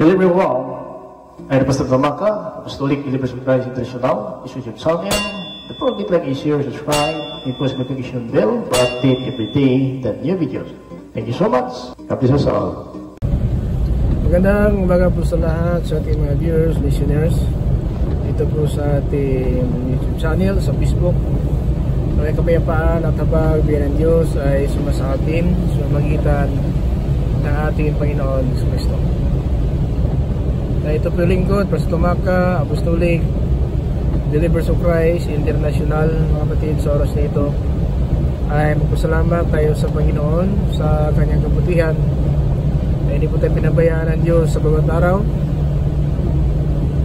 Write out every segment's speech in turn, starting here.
Deliver well. Ay Pastor Tamaka, Apostolic Believers of Christ International, is YouTube channel. The program like is here, subscribe, and post notification bell for update every day the new videos. Thank you so much. God bless us all. Magandang umaga po sa lahat sa ating mga viewers, listeners. Dito po sa ating YouTube channel, sa Facebook. May kapayapaan at habag biyan ng Diyos ay sumasa atin sa magitan ng ating Panginoon Hesus Kristo. Na ito po yung lingkod, Pastor Tamaka, Apostolic Believers of Christ International. Mga kapatid, sa oras na ito ay magpasalamat tayo sa Panginoon sa kanyang kabutihan. Ay hindi po tayo pinabayaan ng Diyos sa bawat araw.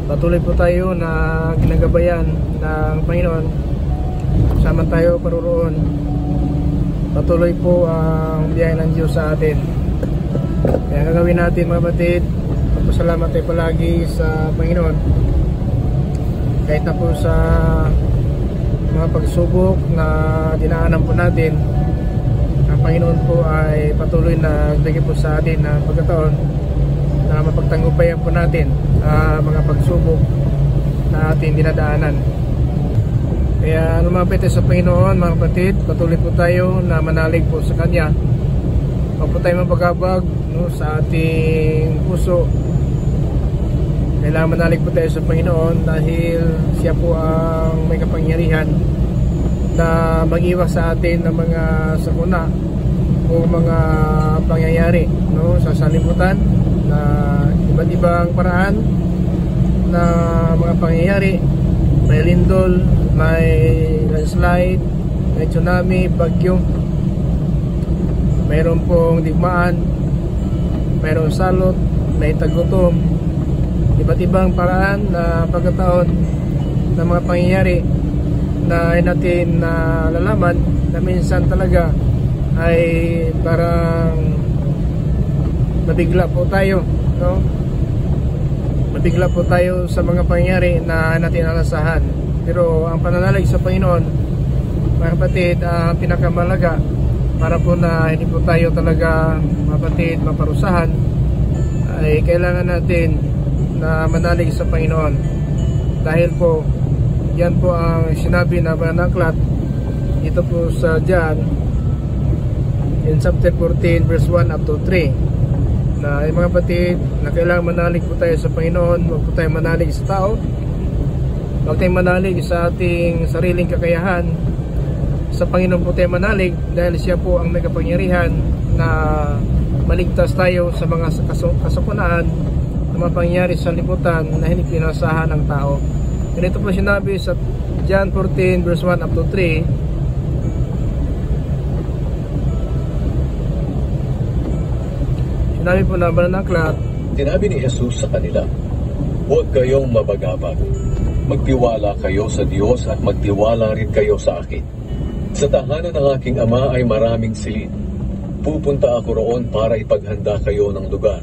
Patuloy po tayo na ginagabayan ng Panginoon. Sama tayo paroroon. Patuloy po ang biyaya ng Diyos sa atin. Kaya gagawin natin mga kapatid, magpasalamat tayo palagi sa Panginoon. Kahit na po sa mga pagsubok na dinaanan po natin, ang Panginoon po ay patuloy na nagbigay po sa atin ng pagkataon na mapagtanggupayan po natin mga pagsubok na ating dinadaanan. Kaya lumapit tayo sa Panginoon mga kapatid, patuloy po tayo na manalig po sa Kanya. Huwag po tayo mapagabag sa ating puso. Kailangan manalig po tayo sa Panginoon dahil Siya po ang may kapangyarihan na mag-iwas sa atin ng mga sakuna o mga pangyayari sa salibutan na iba't ibang paraan na mga pangyayari. May lindol, may landslide, may tsunami, bagyo, mayroon pong digmaan, mayroon salot, may tagutom, iba't ibang paraan na pagkataon ng mga pangyayari na ay natin nalalaman na minsan talaga ay parang mabigla po tayo, mabigla po tayo sa mga pangyayari na natin alasahan. Pero ang pananalig sa Panginoon, mga kapatid, ang pinakamalaga para po na hindi po tayo talaga, mga kapatid, maparusahan, ay kailangan natin na manalig sa Panginoon. Dahil po, yan po ang sinabi na banaklat dito po sa John in chapter 14 verse 1 up to 3 na ay mga kapatid, na kailangan manalig po tayo sa Panginoon. Huwag po tayo manalig sa tao, huwag tayong manalig sa ating sariling kakayahan. Sa Panginoon po tayo manalig dahil Siya po ang may kapangyarihan na maligtas tayo sa mga kasakunaan na mapangyari sa liputan na hindi pinasahan ng tao. Ganito po sinabi sa John 14 verse 1 up to 3. Sinabi po na banaklat, sinabi ni Jesus sa kanila, huwag kayong mabagabag. Magtiwala kayo sa Diyos at magtiwala rin kayo sa akin. Sa tahanan ng aking Ama ay maraming silid. Pupunta ako roon para ipaghanda kayo ng lugar.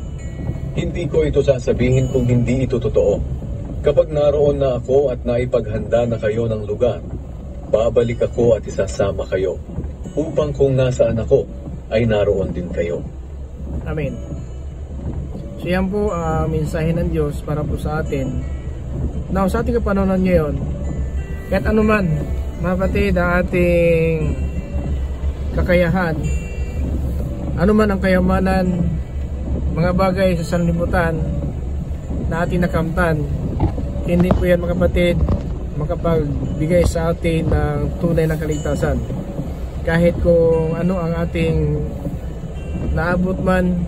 Hindi ko ito sasabihin kung hindi ito totoo. Kapag naroon na ako at naipaghanda na kayo ng lugar, babalik ako at isasama kayo, upang kung nasaan ako, ay naroon din kayo. Amen. So yan po ang mensahe ng Diyos para po sa atin. Now, sa ating kapanahonan ngayon, kahit anuman, mga kapatid, ang ating kakayahan, anuman ang kayamanan, mga bagay sa sanlibutan na ating nakamtan, hindi po yan mga kapatid makapagbigay sa atin ng tunay na kaligtasan. Kahit kung ano ang ating naabot man,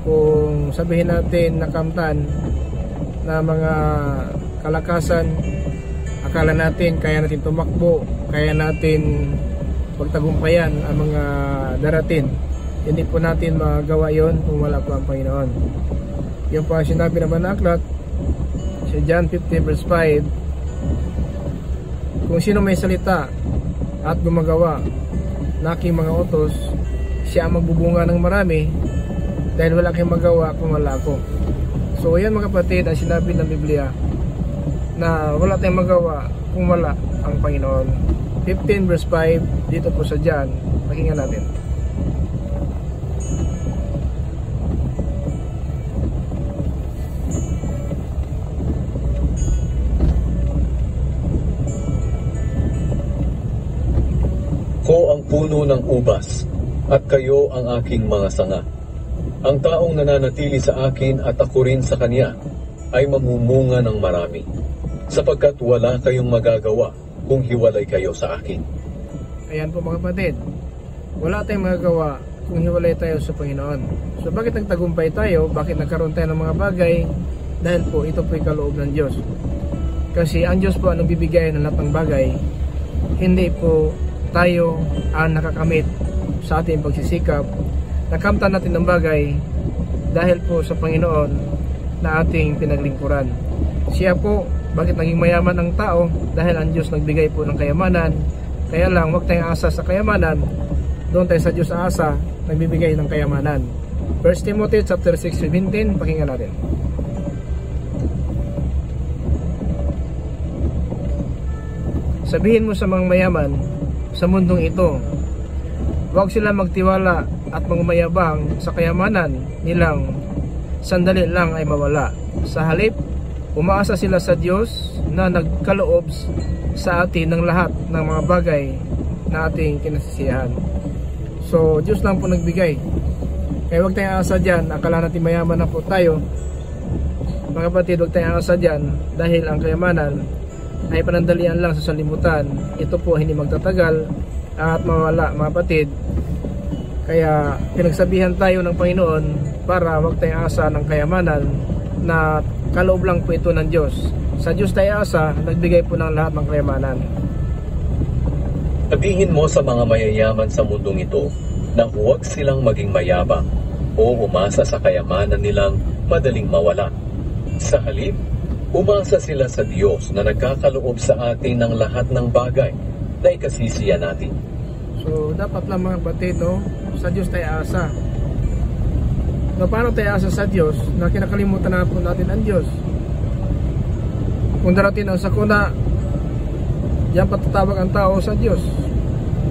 kung sabihin natin nakamtan na mga kalakasan, akala natin kaya natin tumakbo, kaya natin pagtagumpayan ang mga darating. Hindi po natin magawa yon kung wala po ang Panginoon. Yan po ang sinabi ng banaklat sa John 15 verse 5. Kung sino may salita at gumagawa na aking mga utos, siya ang magbubunga ng marami dahil wala kayong magawa kung wala ako. So yan mga kapatid, ang sinabi ng Biblia na wala tayong magawa kung wala ang Panginoon. 15 verse 5 dito po sa John. Pakinggan natin. puno ng ubas, at kayo ang aking mga sanga. Ang taong nananatili sa akin at ako rin sa kanya ay mamumunga ng marami, sapagkat wala kayong magagawa kung hiwalay kayo sa akin. Ayan po mga kapatid, wala tayong magagawa kung hiwalay tayo sa Panginoon. So bakit nagtagumpay tayo? Bakit nagkaroon tayo ng mga bagay? Dahil po ito po kaloob ng Diyos. Kasi ang Diyos po ang nagbibigay ng lahat ng bagay. Hindi po tayo ang nakakamit sa ating pagsisikap. Nakamtan natin ng bagay dahil po sa Panginoon na ating pinaglingkuran. Siya po, bakit naging mayaman ang tao? Dahil ang Diyos nagbigay po ng kayamanan. Kaya lang, huwag tayong asa sa kayamanan. Doon tayo sa Diyos asa, nagbibigay ng kayamanan. 1 Timothy chapter 6:17, pakinggan natin. Sabihin mo sa mga mayaman sa mundong ito, huwag sila magtiwala at magmayabang sa kayamanan nilang sandali lang ay mawala. Sa halip, umaasa sila sa Diyos na nagkaloob sa atin ng lahat ng mga bagay na ating kinasisiyahan. So, Diyos lang po nagbigay. Kaya huwag tayong asa dyan. Akala natin mayaman na po tayo. Mga kapatid, huwag tayong asa dyan dahil ang kayamanan ay panandalian lang sa salimutan. Ito po hindi magtatagal at mawala mga kapatid. Kaya pinagsabihan tayo ng Panginoon para huwag tayong asa ng kayamanan na kaloob lang po ito ng Diyos. Sa Diyos tayo asa, nagbigay po ng lahat ng kayamanan. Sabihin mo sa mga mayayaman sa mundong ito na huwag silang maging mayabang o umasa sa kayamanan nilang madaling mawala. Sa halip, umasa sila sa Diyos na nagkakaloob sa atin ng lahat ng bagay na ikasisiya natin. So, dapat lang mga kapatid, no? Sa Diyos tayo asa. No, paano tayo asa sa Diyos na kinakalimutan na po natin ang Diyos? Kung darating ang sakuna, yan patatawag ang tao sa Diyos.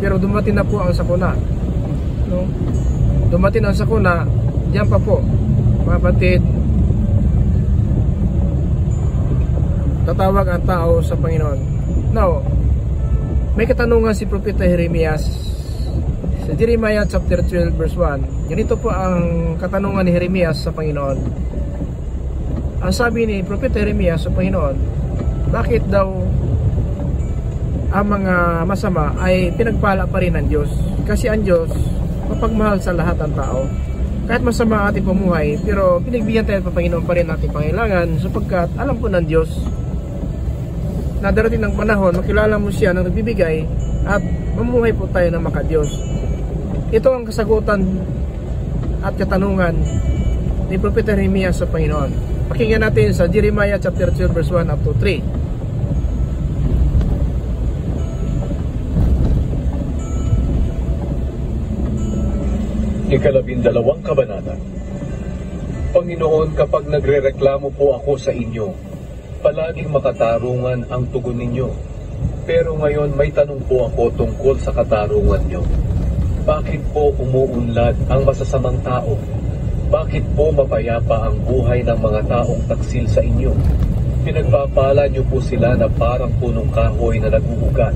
Pero dumating na po ang sakuna. No? Dumating ang sakuna, yan pa po, mga kapatid, tatawag ang tao sa Panginoon. Now, may katanungan si Propeta Jeremias sa Jeremiah chapter 12 verse 1. Ganito po ang katanungan ni Jeremias sa Panginoon. Ang sabi ni Propeta Jeremias sa Panginoon, bakit daw ang mga masama ay pinagpala pa rin ng Diyos? Kasi ang Diyos mapagmahal sa lahat ng tao. Kahit masama ang ating pumuhay, pero pinagbigyan tayo ng Panginoon pa rin ating pangailangan sapagkat alam po ng Diyos na darating ng panahon, makilala mo siya na nagbibigay at mamuhay po tayo ng maka-Diyos. Ito ang kasagutan at katanungan ni Propeta Jeremias sa Panginoon. Pakinggan natin sa Jeremiah chapter 12 verse 1 up to 3. Ikalabindalawang kabanata. Panginoon, kapag nagrereklamo po ako sa inyo, palaging makatarungan ang tugon ninyo. Pero ngayon may tanong po ako tungkol sa katarungan nyo. Bakit po umuunlad ang masasamang tao? Bakit po mapayapa ang buhay ng mga taong taksil sa inyo? Pinagpapala nyo po sila na parang punong kahoy na naguugat,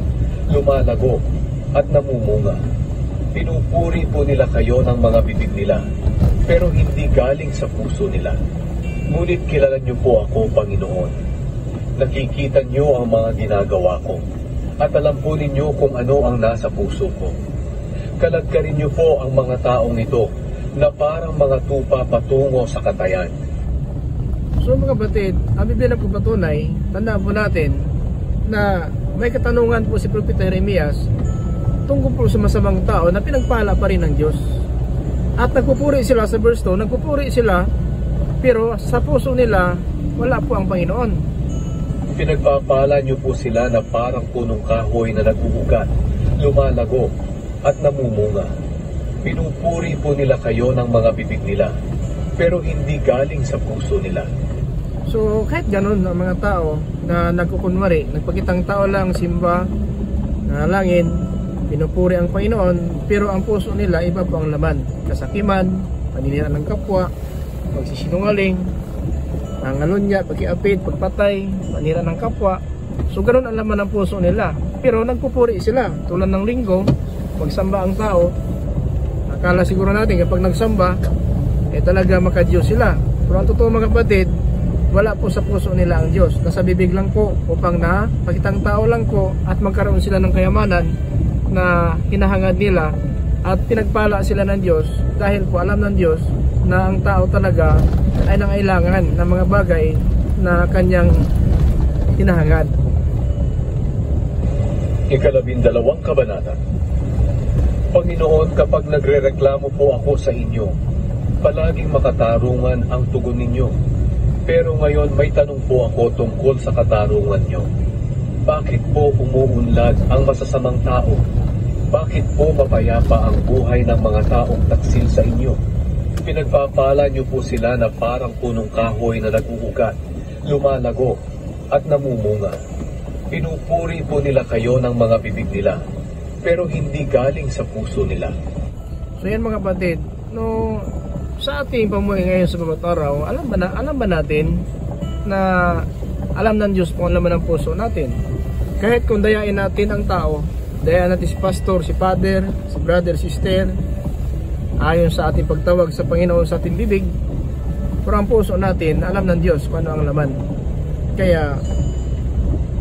lumalago at namumunga. Pinupuri po nila kayo ng mga bibig nila, pero hindi galing sa puso nila. Ngunit kilala niyo po ako, Panginoon. Nakikita niyo ang mga ginagawa ko, at alam po ninyo kung ano ang nasa puso ko. Kalagkarin niyo po ang mga taong ito, na parang mga tupa patungo sa katayan. So mga kapatid, ang Biblia po patunay, tandaan po natin, na may katanungan po si Propeta Jeremias tungkol po sa masamang tao na pinagpala pa rin ng Diyos. At nagpupuri sila sa verse 2, nagpupuri sila, pero sa puso nila, wala po ang Panginoon. Pinagpapala niyo po sila na parang punong kahoy na naguugat, lumalago at namumunga. Pinupuri po nila kayo ng mga bibig nila, pero hindi galing sa puso nila. So kahit ganun ang mga tao na nagkukunwari, nagpakitang tao lang, simba, nalangin, pinupuri ang Panginoon, pero ang puso nila iba po ang laman. Kasakiman, paninira ng kapwa, pagsisinungaling, pangalunya, pag-iapid, pagpatay, panira ng kapwa. So ganoon ang laman ng puso nila. Pero nagpupuri sila tulad ng linggo, magsamba ang tao, akala siguro natin kapag nagsamba talaga maka-Diyos sila. Pero ang totoo mga kapatid, wala po sa puso nila ang Diyos. Nasa bibig lang po upang na pakitang tao lang po at magkaroon sila ng kayamanan na hinahangad nila, at pinagpala sila ng Diyos dahil po alam ng Diyos na ang tao talaga ay nangailangan ng mga bagay na kanyang hinahangad. 12 kabanata. Panginoon, kapag nagrereklamo po ako sa inyo, palaging makatarungan ang tugon ninyo. Pero ngayon may tanong po ako tungkol sa katarungan nyo. Bakit po umuunlad ang masasamang tao? Bakit po mapayapa ang buhay ng mga taong taksil sa inyo? Pinagpapala nyo po sila na parang punong kahoy na nag-uugat, lumalago at namumunga. Pinupuri po nila kayo ng mga bibig nila, pero hindi galing sa puso nila. So yan mga kapatid, no, sa ating pamuhay ngayon sa bawat araw, alam ba natin na alam ng Diyos kung alam ng puso natin? Kahit kung dayain natin ang tao, dayain natin si pastor, si father, si brother, sister, ayon sa ating pagtawag sa Panginoon sa ating bibig, pero ang puso natin, alam ng Diyos kung ano ang laman. Kaya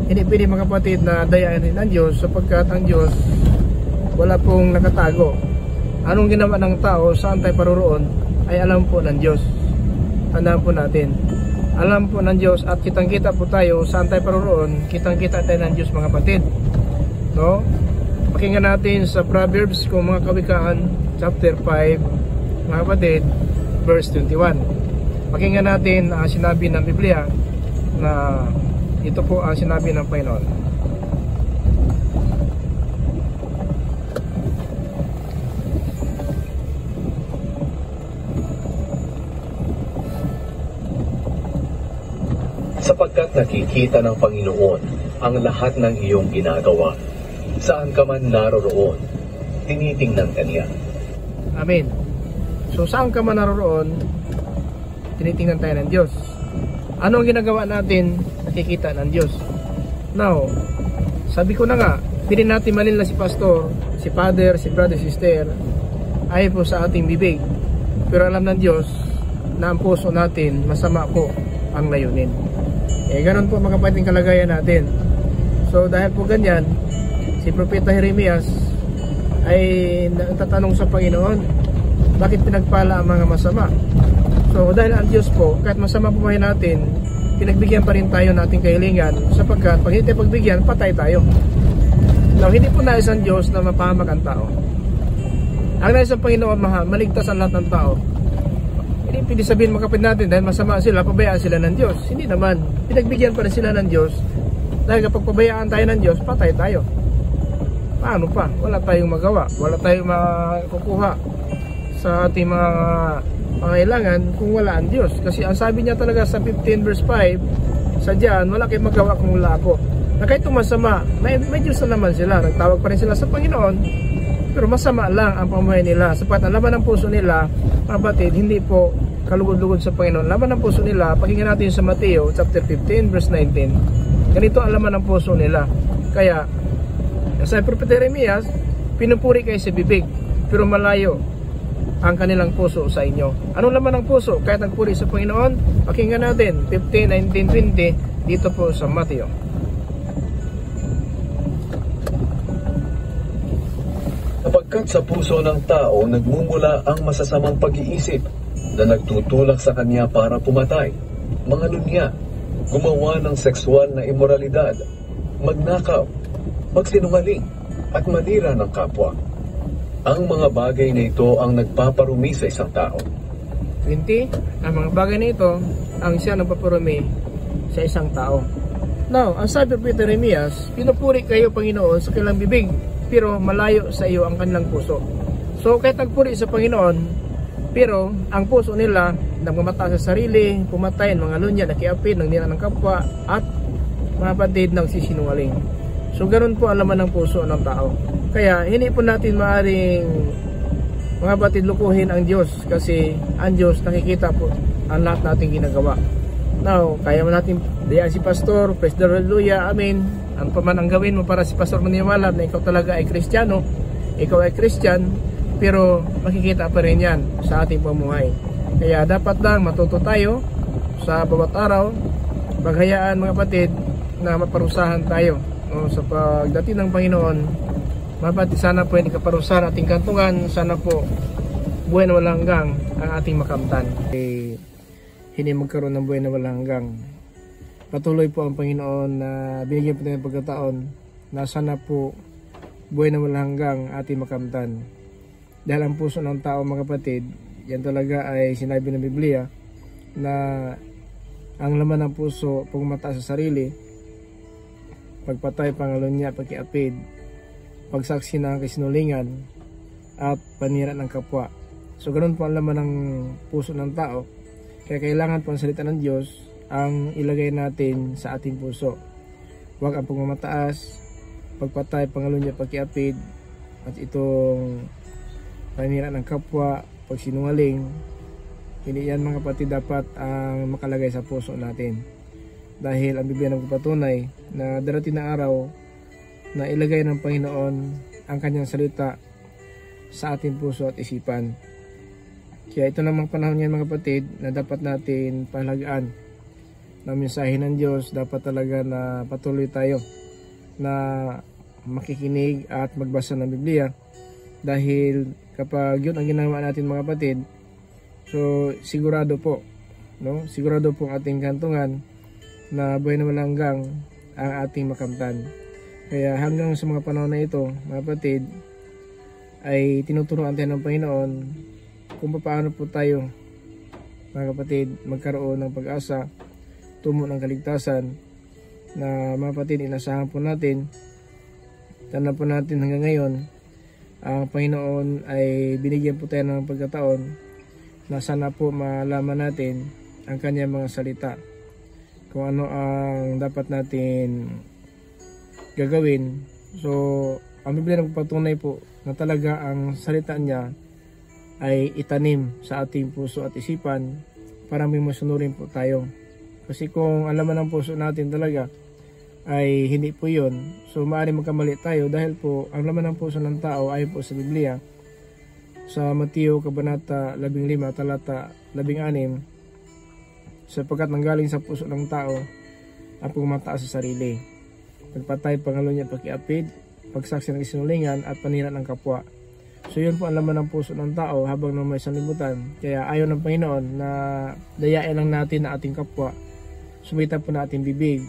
hindi pwede mga kapatid na dayain rin ang Diyos, sapagkat ang Diyos wala pong nakatago. Anong ginawa ng tao, saan tayo paroroon, ay alam po ng Diyos. Tandaan po natin, alam po ng Diyos, at kitang-kita po tayo saan tayo paroroon, kitang-kita tayo ng Diyos mga kapatid. No? Pakinggan natin sa Proverbs kung mga kawikaan, chapter 5 mga kapatid, verse 21. Pakinggan natin ang sinabi ng Biblia, na ito po ang sinabi ng Panginoon. Sapagkat nakikita ng Panginoon ang lahat ng iyong ginagawa, saan ka man naroroon, tinitingnan ka niya. Amen. So saan ka man naroroon, tinitingnan tayo ng Diyos. Ano ang ginagawa natin, nakikita ng Diyos. Now, sabi ko na nga, pili natin malila si pastor, si father, si brother, sister, ay po sa ating bibig. Pero alam ng Diyos na ang puso natin, masama po ang layunin. Ganun po mga kapatid kalagayan natin. So dahil po ganyan, si Propeta Jeremias ay natatanong sa Panginoon, bakit pinagpala ang mga masama? So dahil ang Diyos po, kahit masama buhay natin, pinagbigyan pa rin tayo nating kahilingan, sapagkat pag hindi tayo pagbigyan, patay tayo. Now, hindi po nais ang Diyos na mapahamak ang tao. Ang nais ang Panginoon, maligtas ang lahat ng tao. Hindi pwede sabihin mga kapatid natin, dahil masama sila, pabayaan sila ng Diyos. Hindi naman, pinagbigyan pa rin sila ng Diyos, dahil kapag pabayaan tayo ng Diyos, patay tayo. Paano pa? Wala tayong magawa, wala tayong makukuha sa ating mga pangailangan kung wala ang Diyos. Kasi ang sabi niya talaga sa 15 verse 5, sa diyan, wala kayong magawa kung wala ako. Na kahit masama, may Diyos na naman sila, nagtawag pa rin sila sa Panginoon, pero masama lang ang pamumuhay nila, sapat ang laman ng puso nila, mga batid, hindi po kalugod-lugod sa Panginoon. Laman ng puso nila, pakinggan natin sa Mateo chapter 15 verse 19, ganito ang laman ng puso nila. Kaya sa Propeta Jeremias, pinupuri kayo sa bibig, pero malayo ang kanilang puso sa inyo. Anong laman ng puso? Kahit nagpuri sa Panginoon, pakinggan natin 15, 19, 20 dito po sa Mateo. Sapagkat sa puso ng tao nagmumula ang masasamang pag-iisip na nagtutulak sa kanya para pumatay, mangalunya, gumawa ng sexual na immoralidad, magnakaw, magsinungaling, at manira ng kapwa. Ang mga bagay na ito ang nagpaparumi sa isang tao. 20. Ang mga bagay na ito ang siya nagpaparumi sa isang tao. Now, ang sabi ng Jeremias, pinupuri kayo Panginoon sa kanilang bibig, pero malayo sa iyo ang kanilang puso. So kahit nagpuri sa Panginoon, pero ang puso nila nagmamata sa sarili, pumatay, mga lunya, nakiapid, nangnira ng kapwa, at mga batid ng sisinungaling. So ganoon po ang laman ng puso ng tao. Kaya hindi po natin maaring mga batid lukuhin ang Diyos, kasi ang Diyos nakikita po ang lahat nating ginagawa. Now, kaya mo natin diyan si pastor, praise the Hallelujah, amen. Ang paman ang gawin mo para si pastor maniwala na ikaw talaga ay Kristiyano, ikaw ay Christian, pero makikita pa rin yan sa ating pamuhay. Kaya dapat lang matuto tayo sa bawat araw, paghayaan mga kapatid na maparusahan tayo sa pagdating ng Panginoon. Mga kapatid, sana po hindi kaparusahan ating kantungan, sana po buhay na walang hanggang ang ating makamtan. Hindi magkaroon ng buhay na walang hanggang. Patuloy po ang Panginoon na binigyan po tayo ng pagkataon na sana po buhay na walang hanggang ating makamtan. Dahil ang puso ng tao mga kapatid, yan talaga ay sinabi ng Biblia na ang laman ng puso pagmataas sa sarili, pagpatay, pangalunya, pagkiapid, pagsaksi ng kasinungalingan, at panira ng kapwa. So ganoon po ang laman ng puso ng tao. Kaya kailangan po ang salita ng Diyos ang ilagay natin sa ating puso. Huwag ang pagmamataas, pagpatay, pangalunya, pagkiapid, at itong panira ng kapwa, pagsinungaling. Hindi yan mga kapatid dapat ang makalagay sa puso natin. Dahil ang Biblia nagpapatunay na darating na araw na ilagay ng Panginoon ang kanyang salita sa ating puso at isipan. Kaya ito namang panahon yan mga kapatid na dapat natin pahalagaan ng mensahe ng Diyos. Dapat talaga na patuloy tayo na makikinig at magbasa ng Biblia. Dahil kapag yun ang ginawa natin mga kapatid, so sigurado po, sigurado po ang ating kantungan na buhay na walang hanggang ang ating makamtan. Kaya hanggang sa mga panahon na ito mga kapatid, ay tinuturuan tayo ng Panginoon kung paano po tayo mga kapatid magkaroon ng pag-asa, tumo ng kaligtasan na mga kapatid inasahan po natin. Tanda po natin hanggang ngayon ang Panginoon ay binigyan po tayo ng pagkataon na sana po malaman natin ang kanyang mga salita, kung ano ang dapat natin gagawin. So ang Biblia nagpapatunay po na talaga ang salita niya ay itanim sa ating puso at isipan para may masunurin po tayo. Kasi kung ang laman ng puso natin talaga ay hindi po yun, so maaaring magkamali tayo. Dahil po ang laman ng puso ng tao ay po sa Biblia sa Mateo Kabanata 15 talata 16, sapagkat nanggaling sa puso ng tao ang pagmataas sa sarili, pagpatay, pangalunya, pagkiapid, pagsaksi ng kasinungalingan, at panira ng kapwa. So yun po ang laman ng puso ng tao habang na may sanlibutan. Kaya ayaw ng Panginoon na dayain lang natin na ating kapwa, sumita po na ating bibig,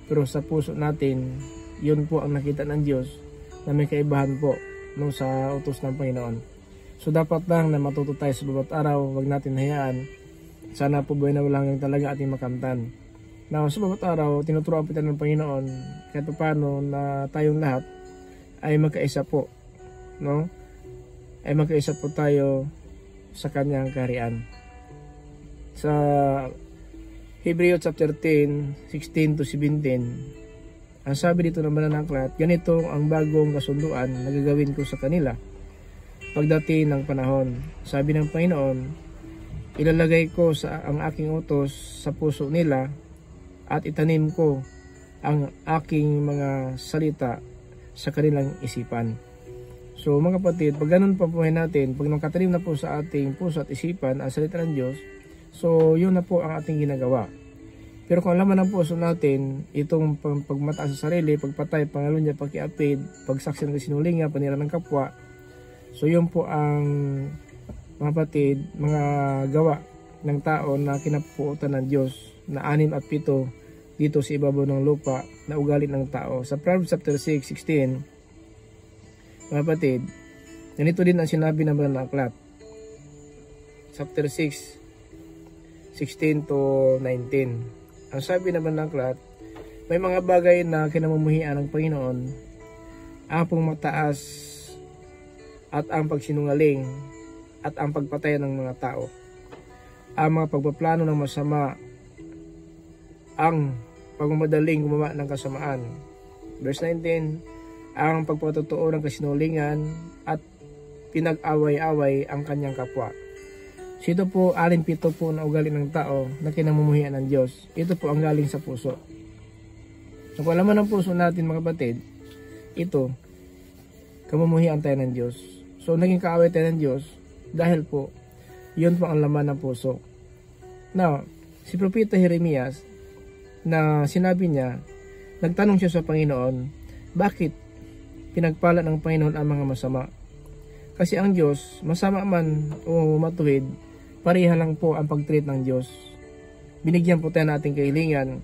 pero sa puso natin, yun po ang nakita ng Diyos na may kaibahan po sa utos ng Panginoon. So dapat lang na matuto tayo sa bawat araw, wag natin hayaan. Sana po buhay na walang hanggang talaga ating makamtan. Now, sa bawat araw, tinuturuan po tayo ng Panginoon kahit paano na tayong lahat ay magkaisa po, ay magkaisa po tayo sa kanyang kaharian. Sa Hebrews chapter 10, 16 to 17, ang sabi dito ng banal na aklat, ganito ang bagong kasunduan na gagawin ko sa kanila pagdating ng panahon. Sabi ng Panginoon, ilalagay ko ang aking utos sa puso nila at itanim ko ang aking mga salita sa kanilang isipan. So mga kapatid, pag ganun pa po natin, pag nakatanim na po sa ating puso at isipan ang salita ng Diyos, so yun na po ang ating ginagawa. Pero kung laman ng puso natin, itong pagmataas sa sarili, pagpatay, pangalunya, pagkiapid, pagsaksi ng kasinungalingan, panira ng kapwa, so yun po ang mga kapatid, mga gawa ng tao na kinapupuotan ng Diyos na 6 at 7 dito sa ibabaw ng lupa na ugali ng tao. Sa Proverbs chapter 6:16, mga kapatid, ganito din ang sinabi ng banal na aklat. Chapter 6:16 to 19. Ang sabi ng banal na aklat, may mga bagay na kinamumuhian ng Panginoon, ang pagmataas at ang pagsinungaling at ang pagpatay ng mga tao, ang mga pagpaplano ng masama, ang pagmamadaling gumawa ng kasamaan. Verse 19, ang pagpatotoo ng kasinungalingan at pinag-away-away ang kanyang kapwa. So ito po, 6-7 po na ugali ng tao na kinamumuhian ng Diyos. Ito po ang galing sa puso. So kung alaman ng puso natin mga kapatid, ito, kamumuhian tayo ng Diyos. So naging kaaway tayo ng Diyos dahil po yun po ang laman ng puso. Now, si Propeta Jeremias na sinabi niya, nagtanong siya sa Panginoon, bakit pinagpala ng Panginoon ang mga masama? Kasi ang Diyos, masama man o matuwid, pareha lang po ang pag-treat ng Diyos. Binigyan po tayo nating kahilingan.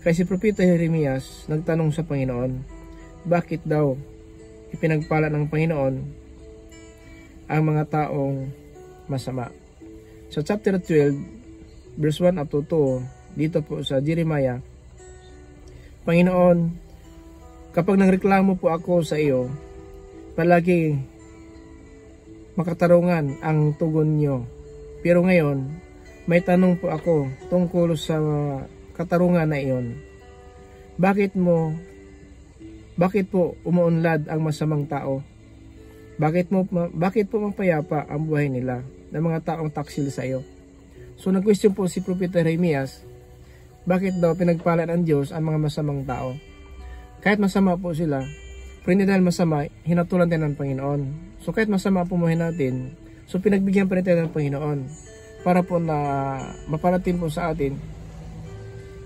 Kasi si Propeta Jeremias nagtanong sa Panginoon, bakit daw ipinagpala ng Panginoon ang mga taong masama? Sa chapter 12, verse 1 up to 2, dito po sa Jeremiah, Panginoon, kapag nangreklamo po ako sa iyo, palagi makatarungan ang tugon nyo. Pero ngayon, may tanong po ako tungkol sa katarungan na iyon. Bakit po umuunlad ang masamang tao? Bakit po mapayapa ang buhay nila ng mga taong taksil sa iyo? So nag-question po si Propeta Jeremias, bakit daw pinagpala ng Diyos ang mga masamang tao? Kahit masama po sila, pero hindi dahil masama, hinatulan tayo ng Panginoon. So kahit masama po buhay natin, so pinagbigyan pa rin tayo ng Panginoon para po na maparating po sa atin,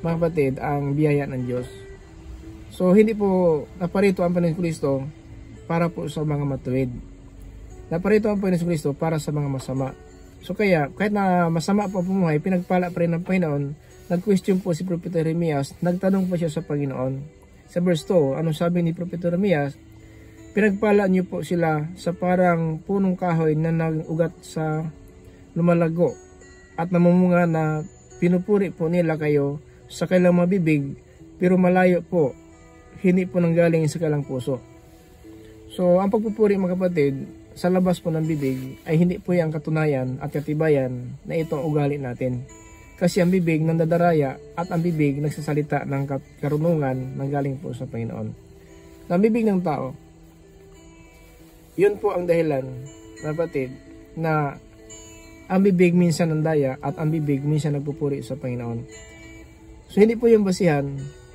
mga kapatid, ang biyaya ng Diyos. So hindi po naparito ang Panginoon Kristo para po sa mga matuwid. Naparito ang Panginoon Kristo para sa mga masama. So kaya, kahit na masama po bumuhay, pinagpala pa rin ng Panginoon. Nag-question po si Propeta Jeremias, nagtanong pa siya sa Panginoon. Sa verse 2, anong sabi ni Propeta Jeremias? Pinagpala niyo po sila sa parang punong kahoy na nag-ugat sa lumalago at namumunga na pinupuri po nila kayo sa kailang mabibig, pero malayo po, hindi po nanggaling sa kailang puso. So, ang pagpupuri, mga kapatid, sa labas po ng bibig ay hindi po yung katunayan at katibayan na ito ang ugali natin. Kasi ang bibig nandadaraya at ang bibig nagsasalita ng karunungan ng galing po sa Panginoon. Ang bibig ng tao, yun po ang dahilan, kapatid, na ang bibig minsan nandaya at ang bibig minsan nagpupuri sa Panginoon. So hindi po yung basihan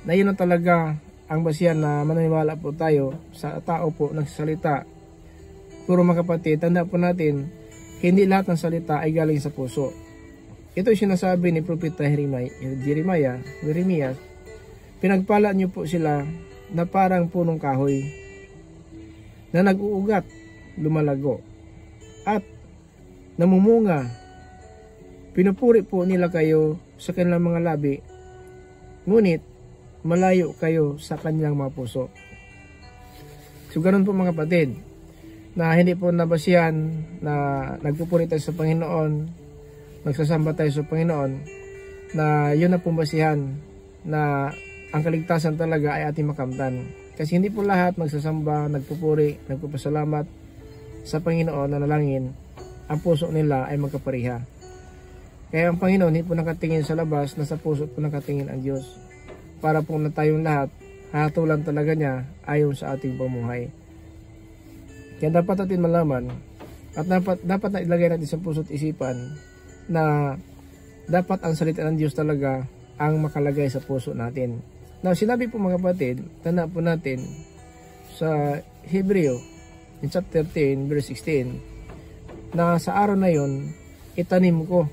na yun ang talaga ang basihan na maniniwala po tayo sa tao po nagsasalita. Pero mga kapatid, tanda po natin, hindi lahat ng salita ay galing sa puso. Ito yung sinasabi ni Propeta Jeremias, pinagpala niyo po sila na parang punong kahoy na nag-uugat, lumalago, at namumunga. Pinupuri po nila kayo sa kanilang mga labi, ngunit malayo kayo sa kanilang mga puso. So ganun po mga kapatid, na hindi po nabasihan na nagpupuri tayo sa Panginoon, nagsasamba tayo sa Panginoon, na yun na po basihan na ang kaligtasan talaga ay ating makamtan. Kasi hindi po lahat magsasamba, nagpupuri, nagpapasalamat sa Panginoon na nalangin, ang puso nila ay magkapariha. Kaya ang Panginoon hindi po nakatingin sa labas, nasa puso po nakatingin ang Diyos. Para po na tayong lahat, hatulan talaga niya ayon sa ating pamuhay. Kaya dapat natin malaman at dapat na ilagay natin sa puso at isipan na dapat ang salita ng Diyos talaga ang makalagay sa puso natin. Now, sinabi po mga kapatid, tanda po natin sa Hebreo, in chapter 10, verse 16, na sa araw na yon, itanim ko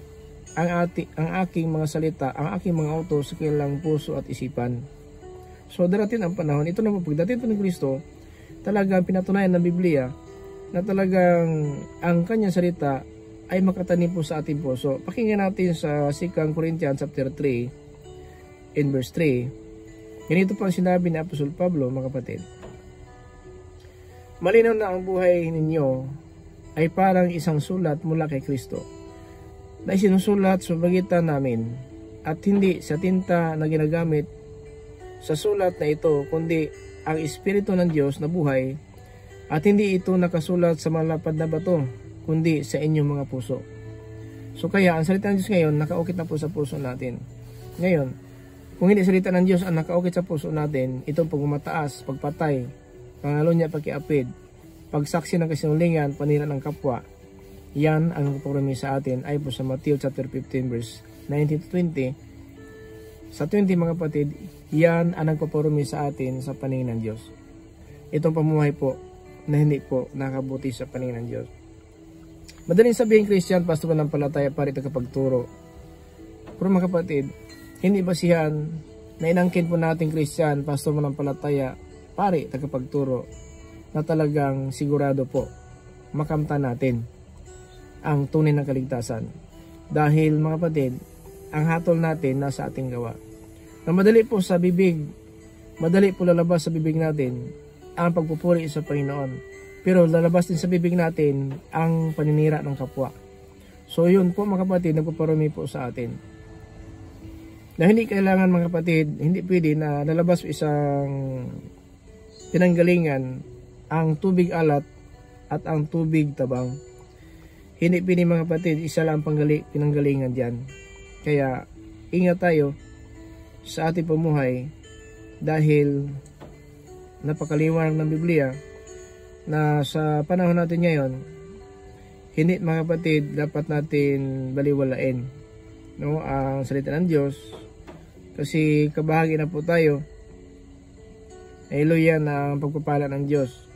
ang aking mga salita, ang aking mga utos sa kanilang puso at isipan. So, darating ang panahon, ito na po, pagdating po ng Kristo, talagang pinatunayan ng Biblia na talagang ang kanyang salita ay makatanim po sa ating puso. Pakinggan natin sa 2 Corinthians chapter 3 in verse 3. Ganito po ang sinabi ni Apostol Pablo, mga kapatid. Malinaw na ang buhay ninyo ay parang isang sulat mula kay Kristo na isinusulat sa pagitan namin at hindi sa tinta na ginagamit sa sulat na ito, kundi ang Espiritu ng Diyos na buhay, at hindi ito nakasulat sa malapad na bato, kundi sa inyong mga puso. So kaya ang salita ng Diyos ngayon nakaukit na po sa puso natin. Ngayon, kung hindi salita ng Diyos ang nakaukit sa puso natin, itong pagmamataas, pagpatay, pangalo niya pagkiapid, pagsaksi ng kasinungalingan, panira ng kapwa, yan ang nagpaparami sa atin ay po sa Matthew chapter 15 verse 19 to 20. Sa 20 mga kapatid, yan ang nagpaparami sa atin sa paningin ng Diyos. Itong pamuhay po na hindi po nakabuti sa paningin ng Diyos. Madaling sabihin Christian, pastor manampalataya, pari tagapagturo. Pero mga kapatid, hindi basihan na inangkin po natin Christian, pastor manampalataya, pari tagapagturo, na talagang sigurado po makamtan natin ang tunay na kaligtasan. Dahil mga kapatid, ang hatol natin nasa ating gawa. Na madali po sa bibig, madali po lalabas sa bibig natin ang pagpupuri sa Panginoon. Pero lalabas din sa bibig natin ang paninira ng kapwa. So yun po mga kapatid, nagpaparami po sa atin. Na hindi kailangan mga kapatid, hindi pwede na lalabas isang pinanggalingan ang tubig alat at ang tubig tabang. Hindi pwede mga kapatid, isa lang pinanggalingan dyan. Kaya ingat tayo sa ating pamuhay dahil napakaliwanag ng Biblia na sa panahon natin ngayon, hindi mga kapatid dapat natin baliwalain, no, ang salita ng Diyos, kasi kabahagi na po tayo. Hallelujah, na ang pagpapala ng Diyos.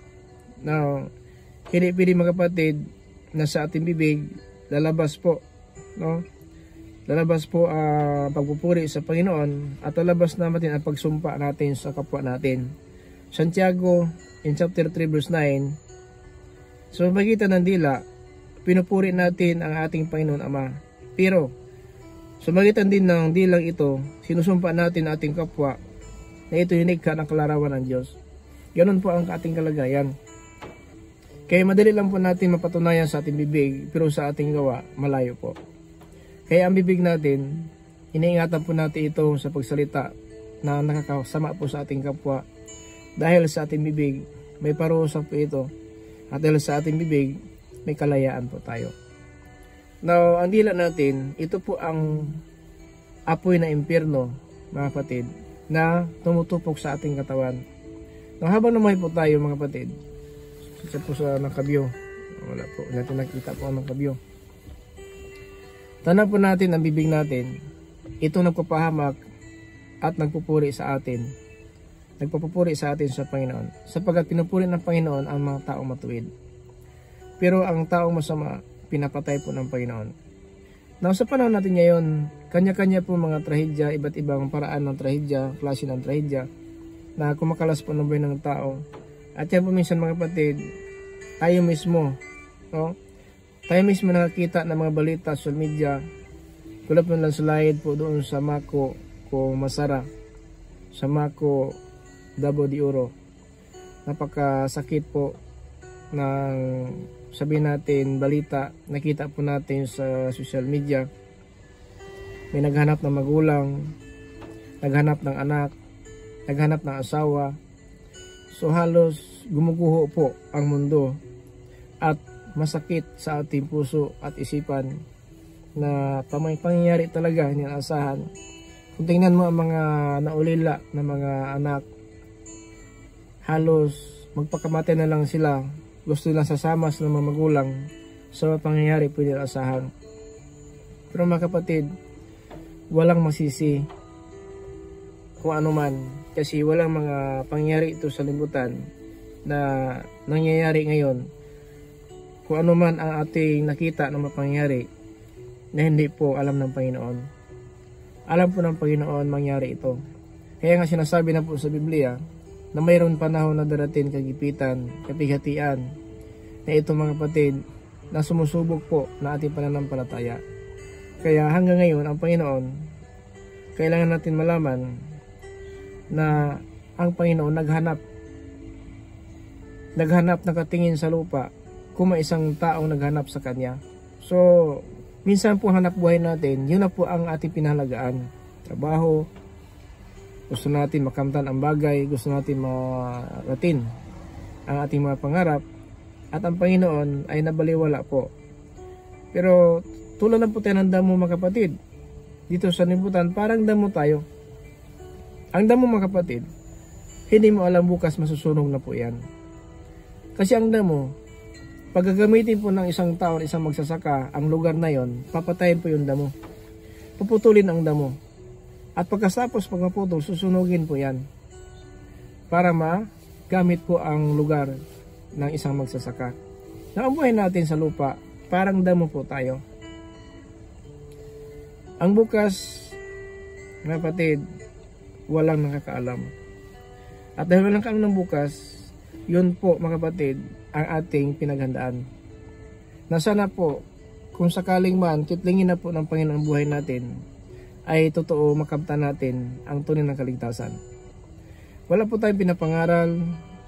Now, hindi pwede mga kapatid na sa ating bibig lalabas po, no, lalabas po ang pagpupuri sa Panginoon at lalabas natin ang pagsumpa natin sa kapwa natin. Santiago in chapter 3 verse 9, sa magitan ng dila, pinupuri natin ang ating Panginoon Ama. Pero sa magitan din ng dilang ito, sinusumpa natin ang ating kapwa na ito hinikha ng kalarawan ng Diyos. Ganon po ang ating kalagayan. Kaya madali lang po natin mapatunayan sa ating bibig, pero sa ating gawa, malayo po. Kaya ang bibig natin, iniingatan po natin ito sa pagsalita na nakakasama po sa ating kapwa. Dahil sa ating bibig, may parusa po ito. At dahil sa ating bibig, may kalayaan po tayo. Now, ang dila natin, ito po ang apoy na impyerno, mga kapatid, na tumutupok sa ating katawan. Now, habang naman po tayo, mga kapatid, isa po sa nakabyo. Wala po, natin nakita po ang nakabyo. Tanaw po natin ang bibig natin. Ito nagpapahamak at nagpupuri sa atin. Nagpapupuri sa atin sa Panginoon. Sapagkat pinupuri ng Panginoon ang mga taong matuwid. Pero ang taong masama, pinapatay po ng Panginoon. Now, sa panahon natin ngayon, kanya-kanya po mga trahedya, iba't ibang paraan ng trahedya, klase ng trahedya, na kumakalas po ng buhay ng tao. At yan po minsan mga kapatid, tayo mismo, no? Tayo mismo nakakita ng mga balita sa social media, tulad po lang slide po doon sa Mako ko Masara, sa Mako Davao de Oro. Napakasakit po ng sabihin natin balita, nakita po natin sa social media. May naghanap ng magulang, naghanap ng anak, naghanap ng asawa. So halos gumuguho po ang mundo at masakit sa ating puso at isipan na pangyayari talaga hindi naasahan. Kung tingnan mo ang mga naulila na mga anak, halos magpakamatay na lang sila, gusto lang sasama sa mga magulang sa pangyayari pwede asahan. Pero mga kapatid, walang masisi kung ano man, kasi walang mga pangyayari ito sa libutan na nangyayari ngayon. Kung ano man ang ating nakita na mapangyayari na hindi po alam ng Panginoon, alam po ng Panginoon mangyari ito. Kaya nga sinasabi na po sa Biblia na mayroon panahon na darating kagipitan, kapighatian, na ito mga kapatid na sumusubok po na ating pananampalataya. Kaya hanggang ngayon ang Panginoon, kailangan natin malaman na ang Panginoon naghanap nakatingin sa lupa kung may isang taong naghanap sa Kanya. So minsan po hanap buhay natin, yun na po ang ating pinahalagaan. Trabaho, gusto natin makamtan ang bagay, gusto natin maratin ang ating mga pangarap, at ang Panginoon ay nabaliwala po. Pero tulad lang po tayo ng damo mga kapatid, dito sa libutan parang damo tayo. Ang damo mga kapatid, hindi mo alam bukas masusunog na po yan. Kasi ang damo, pag gagamitin po ng isang tao, isang magsasaka, ang lugar na yon, papatayin po yung damo. Puputulin ang damo. At pagkatapos pag maputol, susunugin po yan. Para magamit po ang lugar ng isang magsasaka. Na ang buhay natin sa lupa, parang damo po tayo. Ang bukas, mga kapatid, walang nakakaalam. At dahil walang kaalam ng bukas, yun po mga kapatid, ang ating pinaghandaan. Na sana po, kung sakaling man, kitlingin na po ng Panginoon ang buhay natin, ay totoo makamtan natin ang tunay ng kaligtasan. Wala po tayong pinapangaral,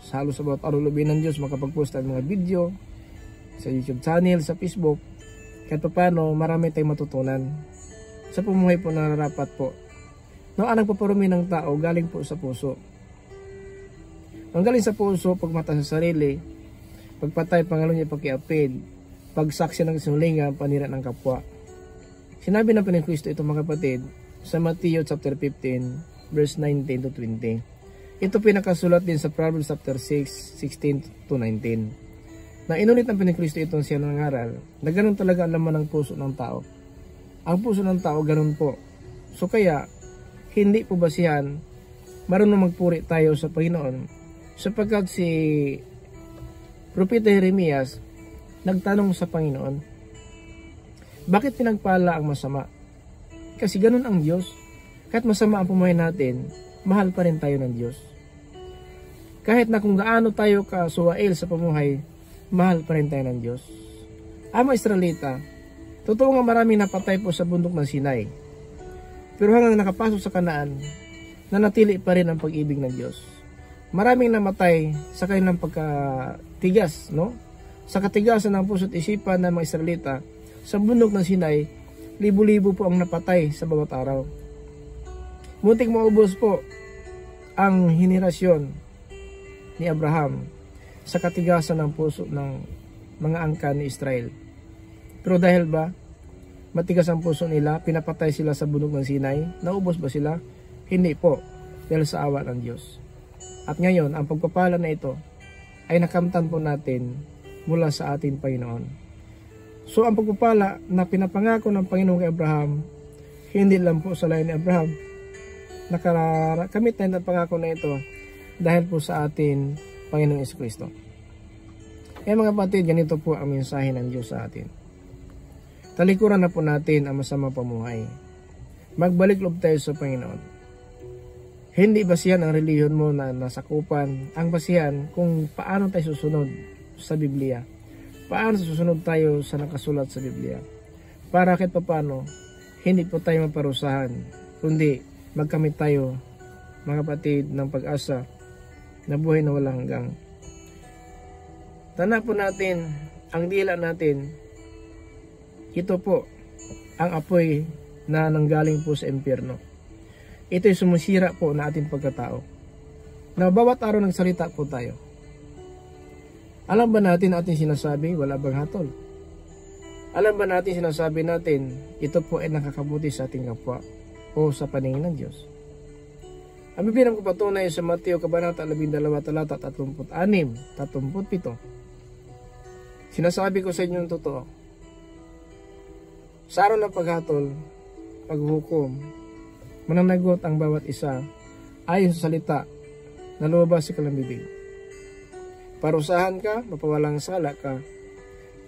sa halos about arulubin ng Diyos, makapag-post ng mga video, sa YouTube channel, sa Facebook, kahit pa paano, marami tayong matutunan sa pumuhay po na narapat po. No, ang nagpaparumi ng tao, galing po sa puso. Ang galing sa puso, pagmata sa sarili, pagpatay, pangalon niya, pagkiapid, pagsaksi ng sinungalingan, panira ng kapwa. Sinabi ng Panginoon Kristo ito mga kapatid, sa Matthew chapter 15, verse 19 to 20. Ito pinakasulat din sa Proverbs chapter 6, 16 to 19. Na inulit ng Panginoon Kristo itong siya nangaral, na ganun talaga ang laman ng puso ng tao. Ang puso ng tao, ganun po. So kaya, hindi po basihan, marunong magpuri tayo sa Panginoon, sapagkat si Propeta Jeremias nagtanong sa Panginoon, bakit pinagpala ang masama? Kasi ganun ang Diyos. Kahit masama ang pumuhay natin, mahal pa rin tayo ng Diyos. Kahit na kung gaano tayo kasuwail sa pamuhay, mahal pa rin tayo ng Diyos. Ang mga Israelita, totoo nga maraming napatay po sa bundok ng Sinai. Pero hanggang nakapasok sa Kanaan, nanatili pa rin ang pag-ibig ng Diyos. Maraming namatay sa kanilang pagkatigas, no? Sa katigasan ng puso't isipan ng mga Israelita, sa bundok ng Sinai, libo-libo po ang napatay sa bawat araw. Muntik maubos po ang henerasyon ni Abraham sa katigasan ng puso ng mga angkan ni Israel. Pero dahil ba matigas ang puso nila, pinapatay sila sa bundok ng Sinai, naubos ba sila? Hindi po, dahil sa awa ng Diyos. At ngayon, ang pagpapala na ito ay nakamtan po natin mula sa ating Panginoon. So, ang pagpapala na pinapangako ng Panginoon kay Abraham, hindi lang po sa layo ni Abraham. Nakakamit na ang pangako na ito dahil po sa atin Panginoong Jesucristo. Kaya mga kapatid, ganito po ang mensahe ng Diyos sa atin. Talikuran na po natin ang masamang pamuhay. Magbalik loob tayo sa Panginoon. Hindi basihan ang relihiyon mo na nasakupan. Ang basihan kung paano tayo susunod sa Biblia. Paano susunod tayo sa nakasulat sa Biblia. Para kahit paano, hindi po tayo maparusahan. Kundi magkamit tayo, mga kapatid, ng pag-asa na buhay na walang hanggang. Tanda po natin, ang dila natin, ito po, ang apoy na nanggaling po sa impyerno. Ito'y sumusira po na ating pagkatao. Na bawat araw nagsalita po tayo. Alam ba natin ating sinasabi, wala bang hatol? Alam ba natin sinasabi natin, ito po ay nakakabuti sa ating kapwa o sa paningin ng Diyos? Ang Biblia ko patunay sa Mateo Kabanata 12, talata 36, 37. Sinasabi ko sa inyo ng totoo. Sa araw ng paghatol, paghukom, mananagot ang bawat isa ayon sa salita na lumabas sa kanilang bibig. Parusahan ka, mapawalang sala ka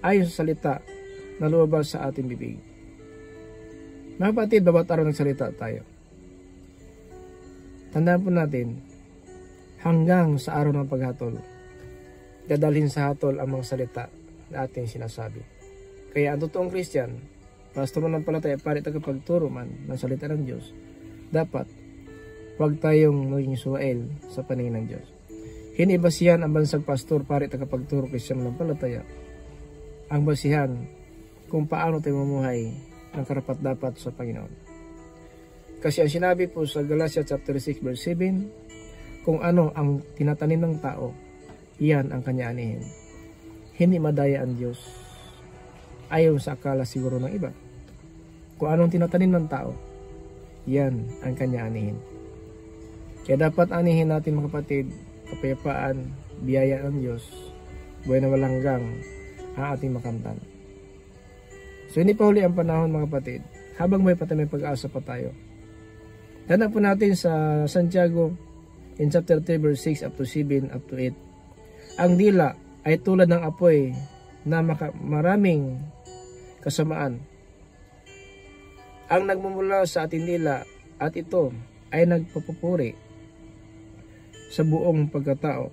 ayon sa salita na lumabas sa ating bibig. Mga kapatid, bawat araw nagsalita tayo. Tandaan po natin, hanggang sa araw ng paghatol, dadalhin sa hatol ang mga salita na ating sinasabi. Kaya ang totoong Christian, pastor mo ng palataya, pari tagapagturo man ng salita ng Diyos, dapat huwag tayong maging suwail sa paningin ng Diyos. Hindi basihan ang bansag pastor, pari tagapagturo Kristiyan ng palataya. Ang basihan kung paano tayo mamuhay ng karapat-dapat sa Panginoon. Kasi ang sinabi po sa Galatia chapter 6 verse 7, kung ano ang tinatanim ng tao, iyan ang kanya anihin. Hindi madaya ang Diyos ayon sa akala siguro ng iba. Kung anong tinatanim ng tao, yan ang kanya anihin. Kaya dapat anihin natin mga kapatid, kapayapaan, biyaya ng Diyos, buhay na walang hanggang ang ating makamtan. So hindi pa huli ang panahon mga kapatid, habang may may pag-asa pa tayo. Tandaan po natin sa Santiago in chapter 3 verse 6 up to 7 up to 8. Ang dila ay tulad ng apoy na maraming kasamaan ang nagmumula sa ating dila, at ito ay nagpapupuri sa buong pagkatao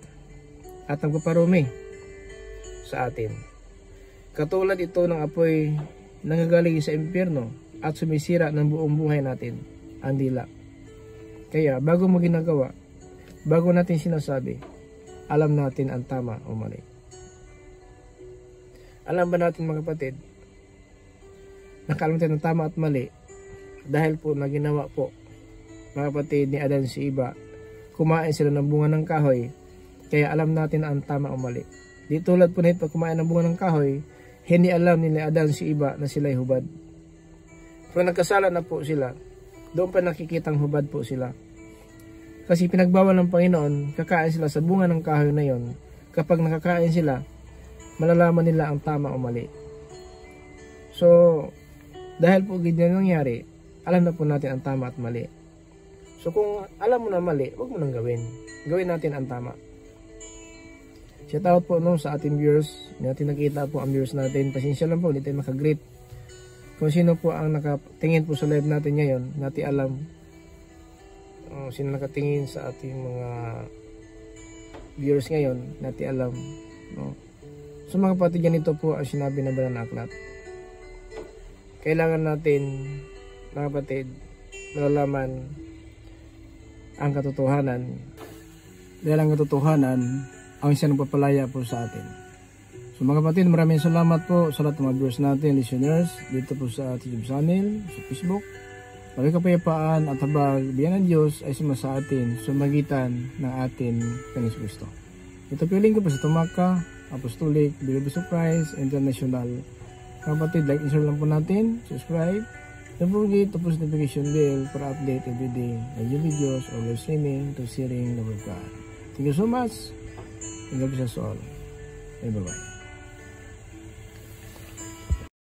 at nagpaparumi sa atin. Katulad ito ng apoy nanggagaling sa impyerno at sumisira ng buong buhay natin, ang dila. Kaya bago mo ginagawa, bago natin sinasabi, alam natin ang tama o mali. Alam ba natin mga kapatid, nakaalam natin ang tama at mali dahil po na ginawa po mga kapatid ni Adan si Eva, kumain sila ng bunga ng kahoy, kaya alam natin ang tama o mali. Di tulad po nito, kumain ng bunga ng kahoy, hindi alam ni Adan si Eva na sila'y hubad. Kung nagkasala na po sila, doon pa nakikitang hubad po sila. Kasi pinagbawal ng Panginoon, kakain sila sa bunga ng kahoy na yon. Kapag nakakain sila, malalaman nila ang tama o mali. So, dahil po ganyan nangyari, alam na po natin ang tama at mali. So kung alam mo na mali, huwag mo nang gawin. Gawin natin ang tama. Shout out po sa ating viewers. Hindi natin nakita po ang viewers natin. Pasensya lang po, hindi tayo makagreet. Kung sino po ang nakatingin po sa live natin ngayon, natin alam sino nakatingin sa ating mga viewers ngayon, natin alam. No? So mga kapatid, ganito po ang sinabi ng Banal na Aklat. Kailangan natin, mga kapatid, malalaman ang katotohanan, dahil ang katotohanan ang isang nagpapalaya po sa atin. So mga kapatid, maraming salamat po sa lahat ng mga viewers natin, listeners, dito po sa YouTube channel, sa Facebook. Maging kapayapaan at habag biyan ng Diyos ay sumasa atin sa magitan ng atin Panginoon Kristo. Ito po yung linggo po sa Tumaka Apostolic Bible Surprise International. Mga kapatid, like and share lang po natin, subscribe. Don't forget to push the notification bell para update every day ng new videos or live streaming to sharing the word of God. Thank you so much, and God bless us all. And bye-bye.